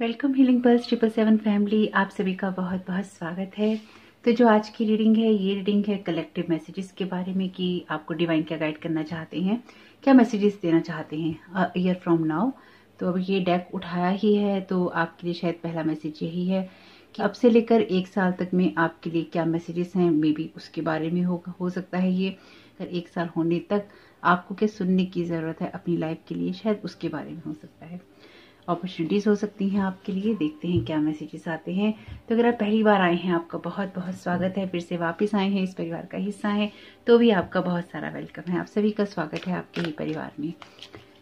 Welcome healing pulse 777 family, आप सभी का बहुत बहुत स्वागत है। तो जो आज की रीडिंग है, ये रीडिंग है कलेक्टिव मैसेजेस के बारे में कि आपको डिवाइन क्या गाइड करना चाहते हैं, क्या मैसेजेस देना चाहते हैं ईयर फ्रॉम नाउ। तो अब ये डेक उठाया ही है, तो आपके लिए शायद पहला मैसेज यही है कि अब से लेकर 1 साल तक में आपके लिए क्या मैसेजेस हैं, मे बी उसके बारे में हो सकता है ये। अगर 1 साल होने तक आपको क्या सुनने की ज़रूरत है अपनी लाइफ के लिए, शायद उसके बारे में हो सकता है। अपॉर्चुनिटीज़ हो सकती हैं आपके लिए। देखते हैं क्या मैसेजेस आते हैं। तो अगर आप पहली बार आए हैं, आपका बहुत बहुत स्वागत है। फिर से वापस आए हैं, इस परिवार का हिस्सा हैं, तो भी आपका बहुत सारा वेलकम है। आप सभी का स्वागत है आपके ही परिवार में।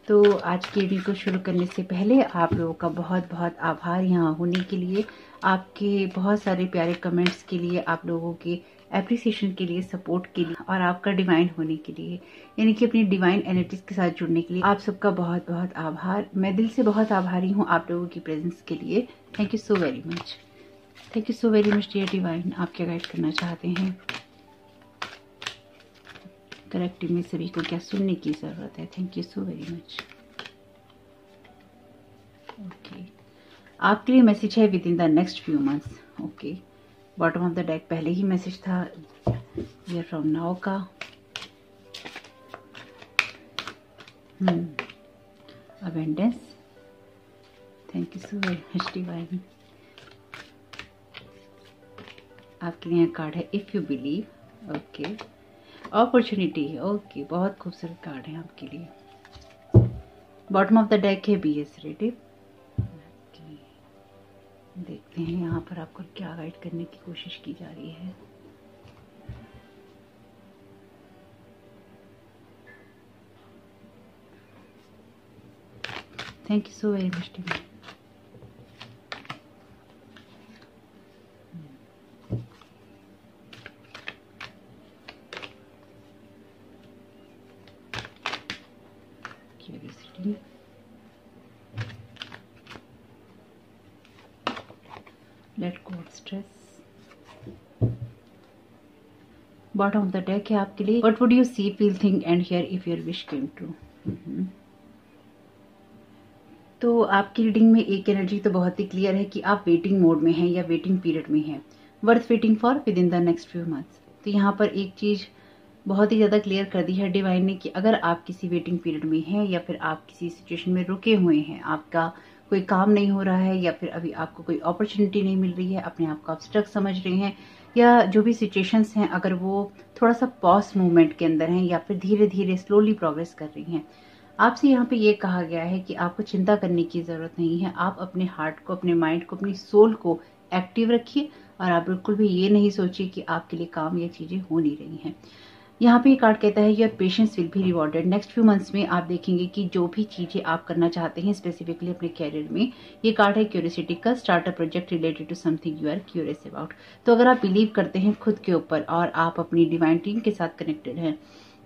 तो आज की रीडिंग को शुरू करने से पहले आप लोगों का बहुत बहुत आभार यहाँ होने के लिए, आपके बहुत सारे प्यारे कमेंट्स के लिए, आप लोगों के एप्रिसिएशन के लिए, सपोर्ट के लिए और आपका डिवाइन होने के लिए, यानी कि अपनी डिवाइन एनर्जीज के साथ जुड़ने के लिए आप सबका बहुत बहुत आभार। मैं दिल से बहुत आभारी हूँ आप लोगों की प्रेजेंस के लिए। Thank you so very much. Thank you so very much dear divine. आप क्या गाइड करना चाहते हैं, कलेक्टिव में सभी को क्या सुनने की जरूरत है। Thank you so very much. Okay, आपके लिए मैसेज है with in the next few months. Okay, bottom of the deck पहले ही मैसेज था ईयर फ्रॉम नाउ का। Abundance. Thank you so very much divine. आपके लिए कार्ड है if you believe. Okay, opportunity. Okay, बहुत खूबसूरत कार्ड है आपके लिए। बॉटम ऑफ द डेक है बी एसरेटिव। देखते हैं यहाँ पर आपको क्या गाइड करने की कोशिश की जा रही है। Thank you so very much divine. Curiosity. Let go of stress. Bottom of the deck है आपके लिए what would you see, feel, think and hear if your wish came true. तो आपकी रीडिंग में एक एनर्जी तो बहुत ही क्लियर है कि आप वेटिंग मोड में हैं या वेटिंग पीरियड में हैं, worth waiting for with in the next few months. तो यहाँ पर एक चीज बहुत ही ज्यादा क्लियर कर दी है डिवाइन ने कि अगर आप किसी वेटिंग पीरियड में हैं या फिर आप किसी सिचुएशन में रुके हुए हैं, आपका कोई काम नहीं हो रहा है या फिर अभी आपको कोई अपॉर्चुनिटी नहीं मिल रही है, अपने आप को आप स्ट्रक समझ रहे हैं, या जो भी सिचुएशंस हैं अगर वो थोड़ा सा पॉज मूवमेंट के अंदर हैं या फिर धीरे धीरे स्लोली प्रोग्रेस कर रही हैं, आपसे यहाँ पे ये कहा गया है कि आपको चिंता करने की जरूरत नहीं है। आप अपने हार्ट को, अपने माइंड को, अपनी सोल को एक्टिव रखिए और आप बिल्कुल भी ये नहीं सोचिए कि आपके लिए काम या चीजें हो नहीं रही हैं। यहाँ पे ये कार्ड कहता है your patience will be rewarded. Next few months में आप देखेंगे कि जो भी चीजें आप करना चाहते हैं स्पेसिफिकली अपने कैरियर में, ये कार्ड है क्यूरियोसिटी का। Start a project related to something you are curious about. तो अगर आप बिलीव करते हैं खुद के ऊपर और आप अपनी डिवाइन टीम के साथ कनेक्टेड हैं,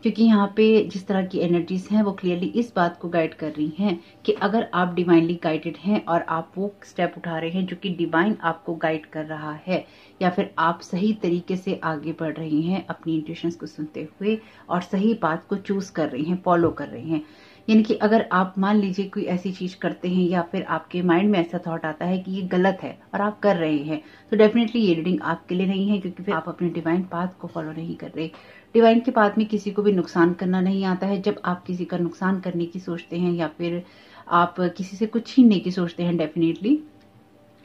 क्योंकि यहाँ पे जिस तरह की एनर्जीज हैं वो क्लियरली इस बात को गाइड कर रही हैं कि अगर आप डिवाइनली गाइडेड हैं और आप वो स्टेप उठा रहे हैं जो कि डिवाइन आपको गाइड कर रहा है, या फिर आप सही तरीके से आगे बढ़ रही हैं अपनी इंट्यूशंस को सुनते हुए और सही बात को चूज कर रही हैं, फॉलो कर रही हैं। यानी कि अगर आप मान लीजिए कोई ऐसी चीज करते हैं या फिर आपके माइंड में ऐसा थॉट आता है कि ये गलत है और आप कर रहे हैं, तो डेफिनेटली ये रीडिंग आपके लिए नहीं है, क्योंकि फिर आप अपने डिवाइन पाथ को फॉलो नहीं कर रहे। डिवाइन के पाथ में किसी को भी नुकसान करना नहीं आता है। जब आप किसी का नुकसान करने की सोचते हैं या फिर आप किसी से कुछ छीनने की सोचते हैं, डेफिनेटली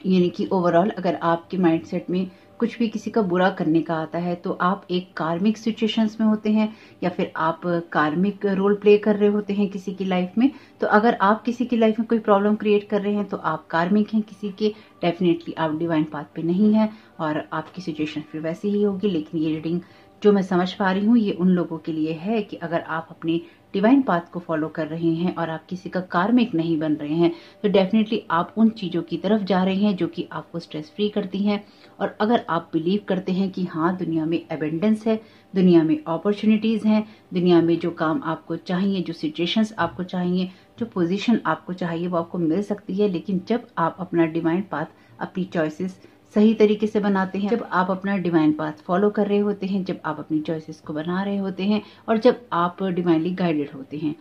यानी कि ओवरऑल अगर आपके माइंडसेट में कुछ भी किसी का बुरा करने का आता है तो आप एक कार्मिक सिचुएशंस में होते हैं या फिर आप कार्मिक रोल प्ले कर रहे होते हैं किसी की लाइफ में। तो अगर आप किसी की लाइफ में कोई प्रॉब्लम क्रिएट कर रहे हैं तो आप कार्मिक हैं किसी के, डेफिनेटली आप डिवाइन पाथ पे नहीं है और आपकी सिचुएशन फिर वैसी ही होगी। लेकिन ये रीडिंग जो मैं समझ पा रही हूँ ये उन लोगों के लिए है कि अगर आप अपने डिवाइन पाथ को फॉलो कर रहे हैं और आप किसी का कार्मिक नहीं बन रहे हैं, तो डेफिनेटली आप उन चीजों की तरफ जा रहे हैं जो कि आपको स्ट्रेस फ्री करती हैं। और अगर आप बिलीव करते हैं कि हाँ, दुनिया में एबेंडेंस है, दुनिया में अपॉर्चुनिटीज हैं, दुनिया में जो काम आपको चाहिए, जो सिचुएशंस आपको चाहिए, जो पोजीशन आपको चाहिए वो आपको मिल सकती है। लेकिन जब आप अपना डिवाइन पाथ, अपनी चॉइसेस सही तरीके से बनाते हैं, जब आप अपना डिवाइन पाथ फॉलो कर रहे होते हैं, जब आप अपनी चॉइसेस को बना रहे होते हैं और जब आप डिवाइनली गाइडेड होते हैं,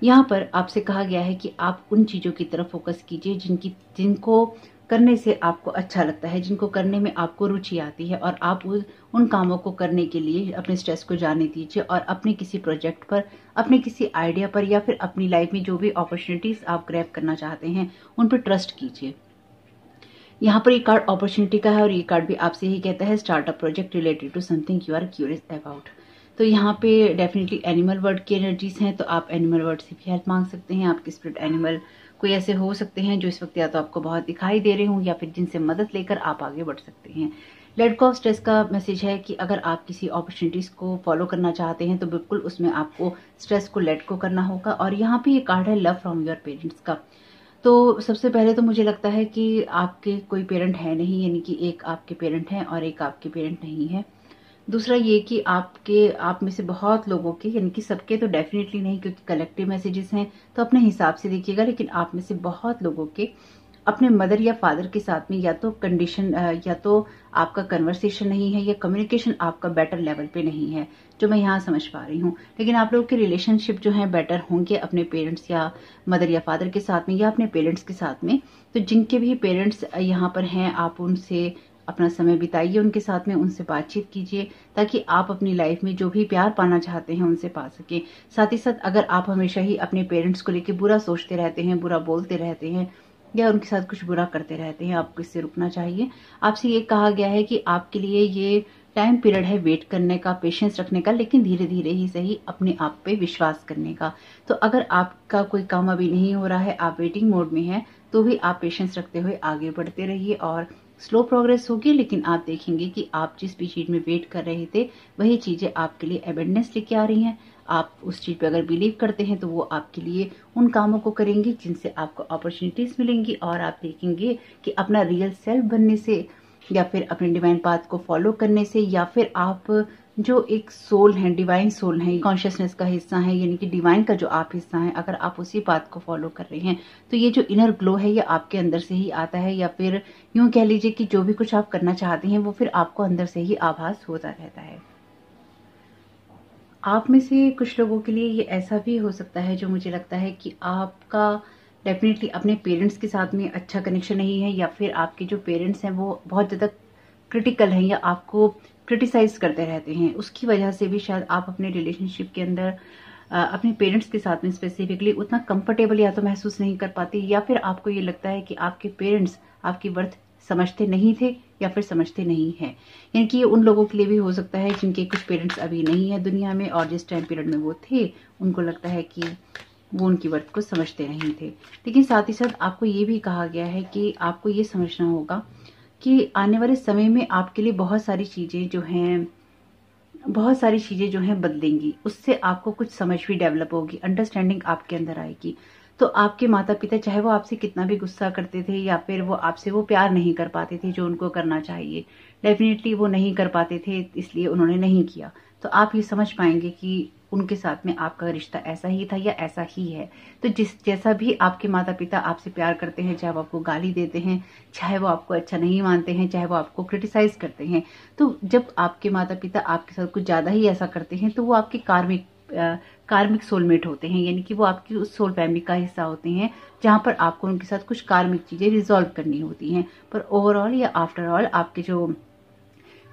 यहाँ पर आपसे कहा गया है कि आप उन चीजों की तरफ फोकस कीजिए जिनको करने से आपको अच्छा लगता है, जिनको करने में आपको रुचि आती है, और आप उन कामों को करने के लिए अपने स्ट्रेस को जाने दीजिए और अपने किसी प्रोजेक्ट पर, अपने किसी आइडिया पर, या फिर अपनी लाइफ में जो भी अपॉर्चुनिटीज आप ग्रैब करना चाहते हैं उन पर ट्रस्ट कीजिए। यहाँ पर ये कार्ड अपॉर्चुनिटी का है और ये कार्ड भी आपसे ही कहता है start a project related to something you are curious about. तो यहाँ पे डेफिनेटली एनिमल वर्ड की एनर्जीज हैं, तो आप एनिमल वर्ड से भी हेल्प मांग सकते हैं। आपके स्पिरिट एनिमल कोई ऐसे हो सकते हैं जो इस वक्त या तो आपको बहुत दिखाई दे रहे हों, या फिर जिनसे मदद लेकर आप आगे बढ़ सकते हैं। लेट गो ऑफ स्ट्रेस का मैसेज है कि अगर आप किसी अपॉर्चुनिटीज को फॉलो करना चाहते हैं तो बिल्कुल उसमें आपको स्ट्रेस को लेट को करना होगा। और यहाँ पे ये कार्ड है लव फ्रॉम योर पेरेंट्स का। तो सबसे पहले तो मुझे लगता है कि आपके कोई पेरेंट है नहीं, यानी कि एक आपके पेरेंट हैं और एक आपके पेरेंट नहीं है। दूसरा ये कि आप में से बहुत लोगों के, यानी कि सबके तो डेफिनेटली नहीं क्योंकि कलेक्टिव मैसेजेस हैं, तो अपने हिसाब से देखिएगा, लेकिन आप में से बहुत लोगों के अपने मदर या फादर के साथ में या तो कंडीशन या तो आपका कन्वर्सेशन नहीं है या कम्युनिकेशन आपका बेटर लेवल पे नहीं है, जो मैं यहाँ समझ पा रही हूँ। लेकिन आप लोगों के रिलेशनशिप जो है बेटर होंगे अपने पेरेंट्स या मदर या फादर के साथ में या अपने पेरेंट्स के साथ में। तो जिनके भी पेरेंट्स यहाँ पर हैं, आप उनसे अपना समय बिताइए, उनके साथ में उनसे बातचीत कीजिए, ताकि आप अपनी लाइफ में जो भी प्यार पाना चाहते हैं उनसे पा सके। साथ ही साथ अगर आप हमेशा ही अपने पेरेंट्स को लेकर बुरा सोचते रहते हैं, बुरा बोलते रहते हैं या उनके साथ कुछ बुरा करते रहते हैं, आपको इससे रुकना चाहिए। आपसे ये कहा गया है कि आपके लिए ये टाइम पीरियड है वेट करने का, पेशेंस रखने का, लेकिन धीरे धीरे ही सही अपने आप पे विश्वास करने का। तो अगर आपका कोई काम अभी नहीं हो रहा है, आप वेटिंग मोड में हैं, तो भी आप पेशेंस रखते हुए आगे बढ़ते रहिए और स्लो प्रोग्रेस होगी, लेकिन आप देखेंगे कि आप जिस भी चीज में वेट कर रहे थे वही चीजें आपके लिए एबेंडेंस लेके आ रही हैं। आप उस चीज पे अगर बिलीव करते हैं तो वो आपके लिए उन कामों को करेंगी जिनसे आपको अपॉर्चुनिटीज मिलेंगी, और आप देखेंगे कि अपना रियल सेल्फ बनने से या फिर अपने डिवाइन पाथ को फॉलो करने से, या फिर आप जो एक सोल है, डिवाइन सोल है, कॉन्शियसनेस का हिस्सा है, यानी कि डिवाइन का जो आप हिस्सा है, अगर आप उसी बात को फॉलो कर रहे हैं तो ये जो इनर ग्लो है ये आपके अंदर से ही आता है, या फिर यूं कह लीजिए कि जो भी कुछ आप करना चाहते हैं वो फिर आपको अंदर से ही आभास होता रहता है। आप में से कुछ लोगों के लिए ये ऐसा भी हो सकता है जो मुझे लगता है कि आपका डेफिनेटली अपने पेरेंट्स के साथ में अच्छा कनेक्शन नहीं है, या फिर आपके जो पेरेंट्स हैं वो बहुत ज़्यादा क्रिटिकल हैं या आपको क्रिटिसाइज करते रहते हैं। उसकी वजह से भी शायद आप अपने रिलेशनशिप के अंदर अपने पेरेंट्स के साथ में स्पेसिफिकली उतना कंफर्टेबल या तो महसूस नहीं कर पाते, या फिर आपको ये लगता है कि आपके पेरेंट्स आपकी वर्थ समझते नहीं थे या फिर समझते नहीं है। यानी कि ये उन लोगों के लिए भी हो सकता है जिनके कुछ पेरेंट्स अभी नहीं है दुनिया में, और जिस टाइम पीरियड में वो थे उनको लगता है कि वो उनकी वर्थ को समझते नहीं थे। लेकिन साथ ही साथ आपको ये भी कहा गया है कि आपको ये समझना होगा कि आने वाले समय में आपके लिए बहुत सारी चीजें जो हैं बदलेंगी। उससे आपको कुछ समझ भी डेवलप होगी, अंडरस्टैंडिंग आपके अंदर आएगी। तो आपके माता पिता चाहे वो आपसे कितना भी गुस्सा करते थे या फिर वो आपसे वो प्यार नहीं कर पाते थे जो उनको करना चाहिए, डेफिनेटली वो नहीं कर पाते थे, इसलिए उन्होंने नहीं किया। तो आप ये समझ पाएंगे कि उनके साथ में आपका रिश्ता ऐसा ही था या ऐसा ही है। तो जैसा भी आपके माता पिता आपसे प्यार करते हैं, चाहे वो आपको गाली देते हैं, चाहे वो आपको अच्छा नहीं मानते हैं, चाहे वो आपको क्रिटिसाइज करते हैं, तो जब आपके माता पिता आपके साथ कुछ ज्यादा ही ऐसा करते हैं तो वो आपके कार्मिक सोलमेट होते हैं, यानी कि वो आपकी उस सोल फैमिली का हिस्सा होते हैं जहां पर आपको उनके साथ कुछ कार्मिक चीजें रिजॉल्व करनी होती हैं। पर ओवरऑल या आफ्टर ऑल आपके जो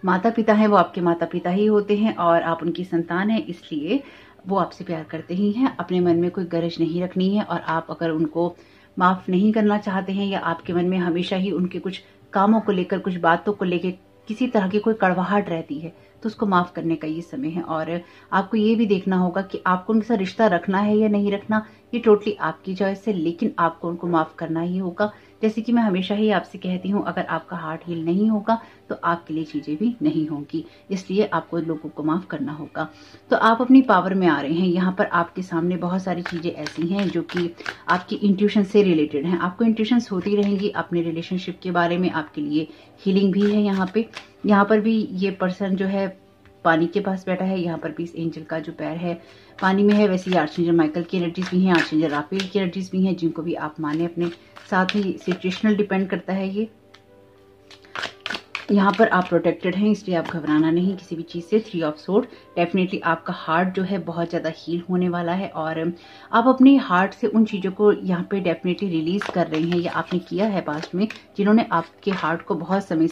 माता पिता हैं वो आपके माता पिता ही होते हैं और आप उनकी संतान हैं, इसलिए वो आपसे प्यार करते ही हैं। अपने मन में कोई गरज नहीं रखनी है, और आप अगर उनको माफ नहीं करना चाहते हैं या आपके मन में हमेशा ही उनके कुछ कामों को लेकर, कुछ बातों को लेकर किसी तरह की कोई कड़वाहट रहती है, तो उसको माफ करने का ये समय है। और आपको ये भी देखना होगा कि आपको उनके साथ रिश्ता रखना है या नहीं रखना, ये टोटली आपकी चॉइस है, लेकिन आपको उनको माफ करना ही होगा। जैसे कि मैं हमेशा ही आपसे कहती हूँ, अगर आपका हार्ट हील नहीं होगा तो आपके लिए चीजें भी नहीं होंगी, इसलिए आपको लोगों को माफ करना होगा। तो आप अपनी पावर में आ रहे हैं। यहाँ पर आपके सामने बहुत सारी चीजें ऐसी हैं जो कि आपकी इंट्यूशन से रिलेटेड हैं। आपको इंट्यूशंस होती रहेंगी अपने रिलेशनशिप के बारे में, आपके लिए हीलिंग भी है। यहाँ पर भी ये पर्सन जो है पानी के पास बैठा है, यहाँ पर भी इस एंजल का जो पैर है पानी में है। वैसे ही आर्चेंजल माइकल की एनर्जीज भी हैं, आर्चेंजल राफेल की एनर्जीज भी हैं, जिनको भी आप माने अपने साथ ही सिचुएशनल डिपेंड करता है ये। यहाँ पर आप प्रोटेक्टेड हैं, इसलिए आप घबराना नहीं किसी भी चीज़ से। 3 ऑफ सोर्ड, डेफिनेटली आपका हार्ट जो है बहुत ज़्यादा हील होने वाला है और आप अपने हार्ट से उन चीज़ों को यहाँ पे डेफिनेटली रिलीज कर रहे हैं या आपने किया है पास्ट में, जिन्होंने आपके हार्ट को बहुत समय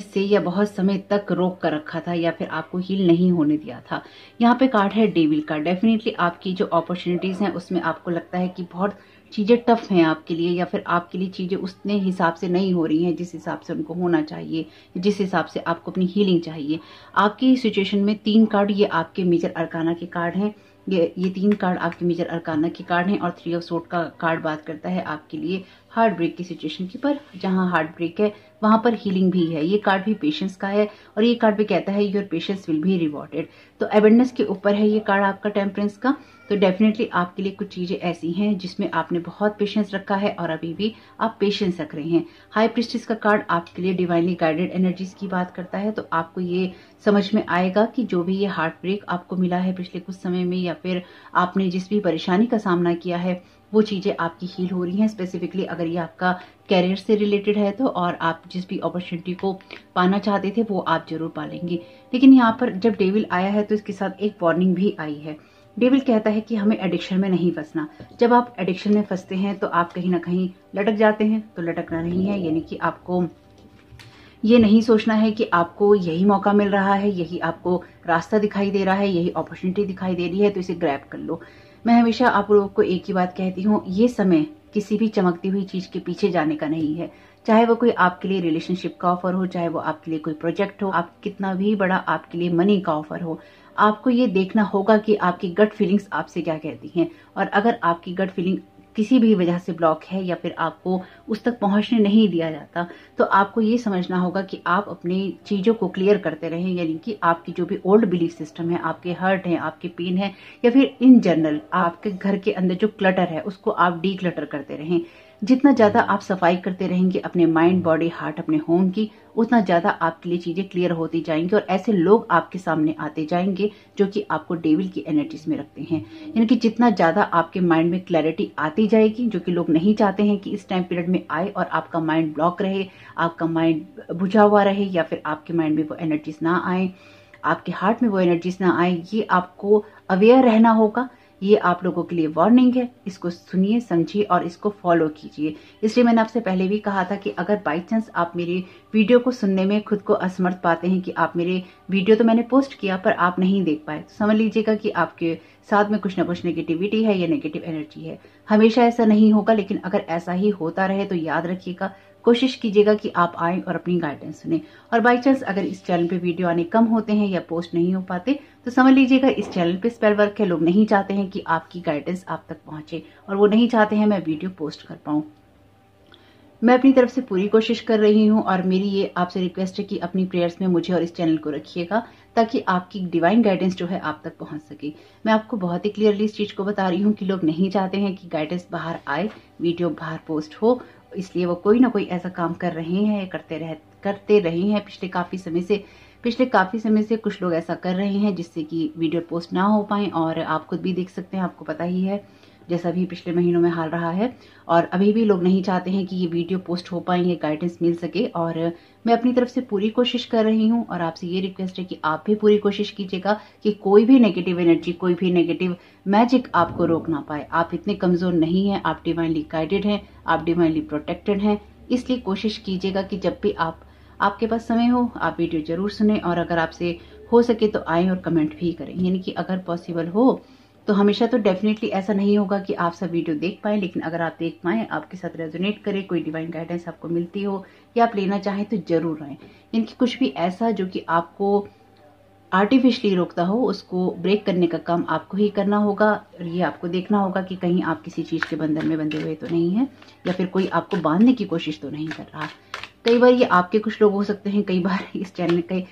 से या बहुत समय तक रोक कर रखा था या फिर आपको हील नहीं होने दिया था। यहाँ पे कार्ड है डेविल का। डेफिनेटली आपकी जो अपॉर्चुनिटीज़ हैं उसमें आपको लगता है कि बहुत चीज़ें टफ हैं आपके लिए या फिर आपके लिए चीज़ें उतने हिसाब से नहीं हो रही हैं जिस हिसाब से उनको होना चाहिए, जिस हिसाब से आपको अपनी हीलिंग चाहिए। आपकी सिचुएशन में 3 कार्ड ये आपके मेजर अरकाना के कार्ड हैं। ये 3 कार्ड आपके मेजर अरकाना के कार्ड हैं और 3 ऑफ सोर्ड का कार्ड बात करता है आपके लिए हार्ट ब्रेक की सिचुएशन की। पर जहां हार्ट ब्रेक है वहां पर हीलिंग भी है। ये कार्ड भी पेशेंस का है और ये कार्ड भी कहता है your patience will be rewarded. तो अबंडेंस के ऊपर है ये कार्ड आपका टेम्परेंस का। तो डेफिनेटली आपके लिए कुछ चीजें ऐसी हैं जिसमें आपने बहुत पेशेंस रखा है और अभी भी आप पेशेंस रख रहे हैं। हाई प्रीस्टेस का कार्ड आपके लिए डिवाइनली गाइडेड एनर्जीज की बात करता है। तो आपको ये समझ में आएगा कि जो भी ये हार्ट ब्रेक आपको मिला है पिछले कुछ समय में या फिर आपने जिस भी परेशानी का सामना किया है वो चीजें आपकी हील हो रही हैं। स्पेसिफिकली अगर ये आपका कैरियर से रिलेटेड है तो, और आप जिस भी अपॉर्चुनिटी को पाना चाहते थे वो आप जरूर पालेंगे। लेकिन यहाँ पर जब डेविल आया है तो इसके साथ एक वार्निंग भी आई है। डेविल कहता है कि हमें एडिक्शन में नहीं फंसना। जब आप एडिक्शन में फंसते हैं तो आप कहीं ना कहीं लटक जाते हैं। तो लटकना नहीं है, यानी कि आपको ये नहीं सोचना है कि आपको यही मौका मिल रहा है, यही आपको रास्ता दिखाई दे रहा है, यही अपॉर्चुनिटी दिखाई दे रही है तो इसे ग्रैब कर लो। मैं हमेशा आप लोगों को एक ही बात कहती हूँ, ये समय किसी भी चमकती हुई चीज के पीछे जाने का नहीं है। चाहे वो कोई आपके लिए रिलेशनशिप का ऑफर हो, चाहे वो आपके लिए कोई प्रोजेक्ट हो, आप कितना भी बड़ा आपके लिए मनी का ऑफर हो, आपको ये देखना होगा कि आपकी गट फीलिंग्स आपसे क्या कहती हैं। और अगर आपकी गट फीलिंग किसी भी वजह से ब्लॉक है या फिर आपको उस तक पहुंचने नहीं दिया जाता तो आपको ये समझना होगा कि आप अपनी चीजों को क्लियर करते रहें। यानी कि आपकी जो भी ओल्ड बिलीफ सिस्टम है, आपके हर्ट है, आपके पेन है या फिर इन जनरल आपके घर के अंदर जो क्लटर है उसको आप डी क्लटर करते रहें। जितना ज्यादा आप सफाई करते रहेंगे अपने माइंड, बॉडी, हार्ट, अपने होम की, उतना ज्यादा आपके लिए चीजें क्लियर होती जाएंगी और ऐसे लोग आपके सामने आते जाएंगे जो कि आपको डेविल की एनर्जीज में रखते हैं। यानी कि जितना ज्यादा आपके माइंड में क्लैरिटी आती जाएगी, जो कि लोग नहीं चाहते हैं कि इस टाइम पीरियड में आए और आपका माइंड ब्लॉक रहे, आपका माइंड बुझा हुआ रहे या फिर आपके माइंड में वो एनर्जीज ना आए, आपके हार्ट में वो एनर्जीज ना आए, ये आपको अवेयर रहना होगा। ये आप लोगों के लिए वार्निंग है, इसको सुनिए, समझिए और इसको फॉलो कीजिए। इसलिए मैंने आपसे पहले भी कहा था कि अगर बाई चांस आप मेरे वीडियो को सुनने में खुद को असमर्थ पाते हैं कि आप मेरे वीडियो तो मैंने पोस्ट किया पर आप नहीं देख पाए, तो समझ लीजिएगा कि आपके साथ में कुछ ना कुछ नेगेटिविटी है या नेगेटिव एनर्जी है। हमेशा ऐसा नहीं होगा, लेकिन अगर ऐसा ही होता रहे तो याद रखिएगा, कोशिश कीजिएगा कि आप आए और अपनी गाइडेंस सुने। और बाई चांस अगर इस चैनल पे वीडियो आने कम होते हैं या पोस्ट नहीं हो पाते तो समझ लीजिएगा इस चैनल पे स्पेल वर्क है। लोग नहीं चाहते हैं कि आपकी गाइडेंस आप तक पहुंचे और वो नहीं चाहते हैं मैं वीडियो पोस्ट कर पाऊं। मैं अपनी तरफ से पूरी कोशिश कर रही हूँ और मेरी ये आपसे रिक्वेस्ट है कि अपनी प्रेयर्स में मुझे और इस चैनल को रखिएगा ताकि आपकी डिवाइन गाइडेंस जो है आप तक पहुंच सके। मैं आपको बहुत ही क्लियरली इस चीज को बता रही हूँ कि लोग नहीं चाहते हैं कि गाइडेंस बाहर आए, वीडियो बाहर पोस्ट हो, इसलिए वो कोई ना कोई ऐसा काम कर रहे हैं, करते रहे हैं पिछले काफी समय से कुछ लोग ऐसा कर रहे हैं जिससे कि वीडियो पोस्ट ना हो पाए। और आप खुद भी देख सकते हैं, आपको पता ही है जैसा भी पिछले महीनों में हाल रहा है और अभी भी लोग नहीं चाहते हैं कि ये वीडियो पोस्ट हो पाए, ये गाइडेंस मिल सके। और मैं अपनी तरफ से पूरी कोशिश कर रही हूँ और आपसे ये रिक्वेस्ट है कि आप भी पूरी कोशिश कीजिएगा कि कोई भी नेगेटिव एनर्जी, कोई भी नेगेटिव मैजिक आपको रोक ना पाए। आप इतने कमजोर नहीं हैं, आप डिवाइनली गाइडेड हैं, आप डिवाइनली प्रोटेक्टेड हैं। इसलिए कोशिश कीजिएगा कि जब भी आपके पास समय हो आप वीडियो जरूर सुने और अगर आपसे हो सके तो आए और कमेंट भी करें। यानी कि अगर पॉसिबल हो तो हमेशा तो डेफिनेटली ऐसा नहीं होगा कि आप सब वीडियो देख पाए, लेकिन अगर आप देख पाए, आपके साथ रेजोनेट करे, कोई डिवाइन गाइडेंस आपको मिलती हो या आप लेना चाहें तो जरूर आए। यानी कि कुछ भी ऐसा जो कि आपको आर्टिफिशियली रोकता हो उसको ब्रेक करने का काम आपको ही करना होगा। और ये आपको देखना होगा कि कहीं आप किसी चीज के बंधन में बंधे हुए तो नहीं है या फिर कोई आपको बांधने की कोशिश तो नहीं कर रहा। कई बार ये आपके कुछ लोग हो सकते हैं, कई बार इस चैनल के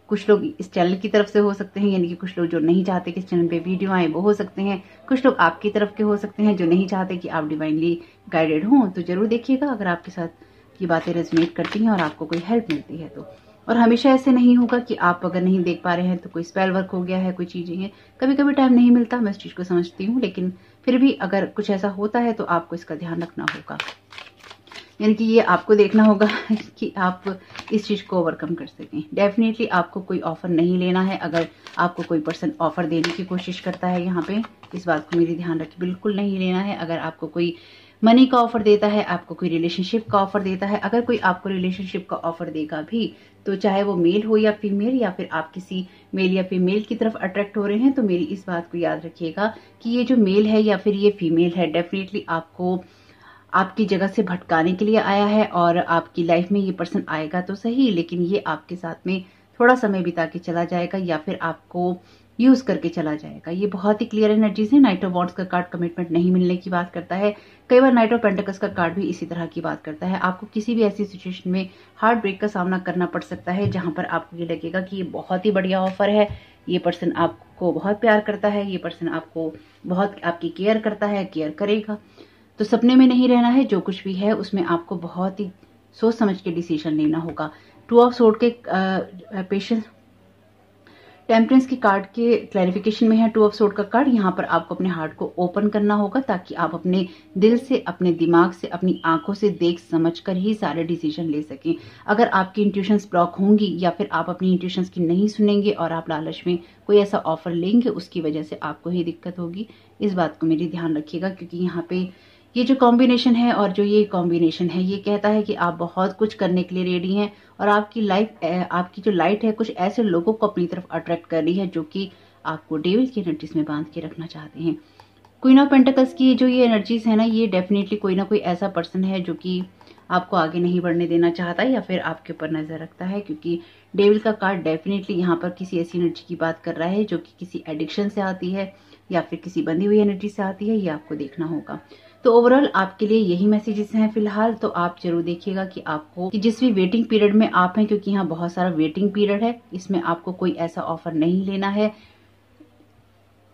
कुछ लोग इस चैनल की तरफ से हो सकते हैं, यानी कि कुछ लोग जो नहीं चाहते कि इस चैनल पे वीडियो आए वो हो सकते हैं, कुछ लोग आपकी तरफ के हो सकते हैं जो नहीं चाहते कि आप डिवाइनली गाइडेड हों। तो जरूर देखिएगा अगर आपके साथ ये बातें रेजोनेट करती हैं और आपको कोई हेल्प मिलती है तो। और हमेशा ऐसे नहीं होगा कि आप अगर नहीं देख पा रहे हैं तो कोई स्पेल वर्क हो गया है, कोई चीजें हैं, कभी कभी टाइम नहीं मिलता, मैं इस चीज को समझती हूँ, लेकिन फिर भी अगर कुछ ऐसा होता है तो आपको इसका ध्यान रखना होगा। यानी कि ये आपको देखना होगा कि आप इस चीज को ओवरकम कर सकें। डेफिनेटली आपको कोई ऑफर नहीं लेना है। अगर आपको कोई पर्सन ऑफर देने की कोशिश करता है यहाँ पे, इस बात को मेरी ध्यान रखें, बिल्कुल नहीं लेना है। अगर आपको कोई मनी का ऑफर देता है, आपको कोई रिलेशनशिप का ऑफर देता है, अगर कोई आपको रिलेशनशिप का ऑफर देगा भी, तो चाहे वो मेल हो या फीमेल, या फिर आप किसी मेल या फीमेल की तरफ अट्रैक्ट हो रहे हैं, तो मेरी इस बात को याद रखिएगा कि ये जो मेल है या फिर ये फीमेल है, डेफिनेटली आपको आपकी जगह से भटकाने के लिए आया है। और आपकी लाइफ में ये पर्सन आएगा तो सही, लेकिन ये आपके साथ में थोड़ा समय बिता के चला जाएगा या फिर आपको यूज करके चला जाएगा। ये बहुत ही क्लियर एनर्जीज है। नाइट ऑफ वॉन्ड्स का कार्ड कमिटमेंट नहीं मिलने की बात करता है। कई बार नाइट ऑफ पेंटिकल्स का कार्ड भी इसी तरह की बात करता है। आपको किसी भी ऐसी सिचुएशन में हार्ट ब्रेक का सामना करना पड़ सकता है जहां पर आपको ये लगेगा कि ये बहुत ही बढ़िया ऑफर है, ये पर्सन आपको बहुत प्यार करता है, ये पर्सन आपको बहुत आपकी केयर करता है, केयर करेगा। तो सपने में नहीं रहना है। जो कुछ भी है उसमें आपको बहुत ही सोच समझ के डिसीजन लेना होगा। टू ऑफ सोर्ड के पेशेंस टेम्परेंस के कार्ड के क्लैरिफिकेशन में है टू ऑफ सोर्ड का कार्ड। यहाँ पर आपको अपने हार्ट को ओपन करना होगा ताकि आप अपने दिल से, अपने दिमाग से, अपनी आंखों से देख समझ कर ही सारे डिसीजन ले सकें। अगर आपकी इंट्यूशंस ब्लॉक होंगी या फिर आप अपनी इंट्यूशंस की नहीं सुनेंगे और आप लालच में कोई ऐसा ऑफर लेंगे, उसकी वजह से आपको ही दिक्कत होगी। इस बात को मेरी ध्यान रखिएगा, क्योंकि यहाँ पे ये जो कॉम्बिनेशन है और जो ये कॉम्बिनेशन है, ये कहता है कि आप बहुत कुछ करने के लिए रेडी हैं और आपकी लाइफ, आपकी जो लाइट है, कुछ ऐसे लोगों को अपनी तरफ अट्रैक्ट कर रही है जो कि आपको डेविल की एनर्जीज में बांध के रखना चाहते हैं। क्वीन ऑफ पेंटिकल्स की जो ये एनर्जीज है ना, ये डेफिनेटली कोई ना कोई ऐसा पर्सन है जो कि आपको आगे नहीं बढ़ने देना चाहता या फिर आपके ऊपर नजर रखता है, क्योंकि डेविल का कार्ड डेफिनेटली यहाँ पर किसी ऐसी एनर्जी की बात कर रहा है जो कि किसी एडिक्शन से आती है या फिर किसी बंधी हुई एनर्जी से आती है। ये आपको देखना होगा। तो ओवरऑल आपके लिए यही मैसेजेस हैं फिलहाल। तो आप जरूर देखिएगा कि आपको कि जिस भी वेटिंग पीरियड में आप हैं, क्योंकि यहाँ बहुत सारा वेटिंग पीरियड है, इसमें आपको कोई ऐसा ऑफर नहीं लेना है।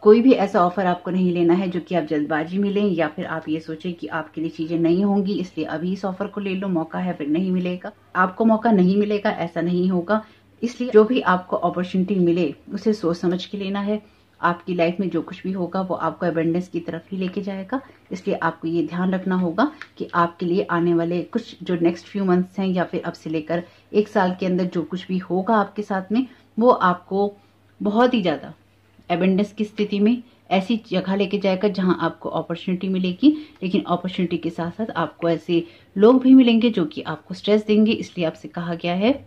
कोई भी ऐसा ऑफर आपको नहीं लेना है जो कि आप जल्दबाजी में लें या फिर आप ये सोचें कि आपके लिए चीजें नहीं होंगी इसलिए अभी इस ऑफर को ले लो, मौका है फिर नहीं मिलेगा। आपको मौका नहीं मिलेगा, ऐसा नहीं होगा। इसलिए जो भी आपको अपॉर्चुनिटी मिले उसे सोच समझ के लेना है। आपकी लाइफ में जो कुछ भी होगा वो आपको एबंडेंस की तरफ ही लेके जाएगा। इसलिए आपको ये ध्यान रखना होगा कि आपके लिए आने वाले कुछ जो नेक्स्ट फ्यू मंथ्स हैं या फिर अब से लेकर 1 साल के अंदर जो कुछ भी होगा आपके साथ में, वो आपको बहुत ही ज्यादा एबंडेंस की स्थिति में ऐसी जगह लेके जाएगा जहां आपको अपॉर्चुनिटी मिलेगी, लेकिन अपॉर्चुनिटी के साथ साथ आपको ऐसे लोग भी मिलेंगे जो कि आपको स्ट्रेस देंगे। इसलिए आपसे कहा गया है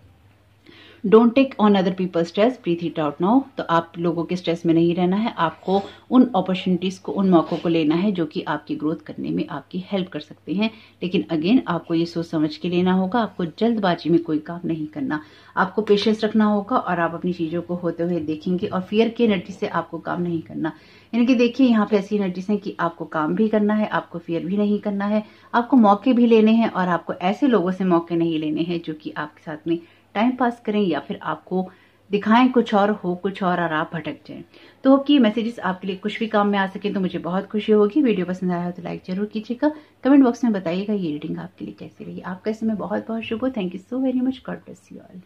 don't take on other people stress, breathe it out now. तो आप लोगों के स्ट्रेस में नहीं रहना है, आपको उन अपॉर्चुनिटीज को, उन मौकों को लेना है जो कि आपकी ग्रोथ करने में आपकी हेल्प कर सकते हैं। लेकिन अगेन आपको ये सोच समझ के लेना होगा। आपको जल्दबाजी में कोई काम नहीं करना, आपको पेशेंस रखना होगा और आप अपनी चीजों को होते हुए देखेंगे। और फियर की एनर्जी से आपको काम नहीं करना, यानी कि देखिए यहाँ पे ऐसी एनर्जीज हैं कि आपको काम भी करना है, आपको फियर भी नहीं करना है, आपको मौके भी लेने हैं और आपको ऐसे लोगों से मौके नहीं लेने हैं जो कि आपके साथ में टाइम पास करें या फिर आपको दिखाएं कुछ और, हो कुछ और आप भटक जाएं। तो होप कि ये मैसेजेस आपके लिए कुछ भी काम में आ सके तो मुझे बहुत खुशी होगी। वीडियो पसंद आया हो तो लाइक जरूर कीजिएगा। कमेंट बॉक्स में बताइएगा ये रीडिंग आपके लिए कैसी रही। आपका समय बहुत बहुत शुभ हो। Thank you so very much. God bless you all.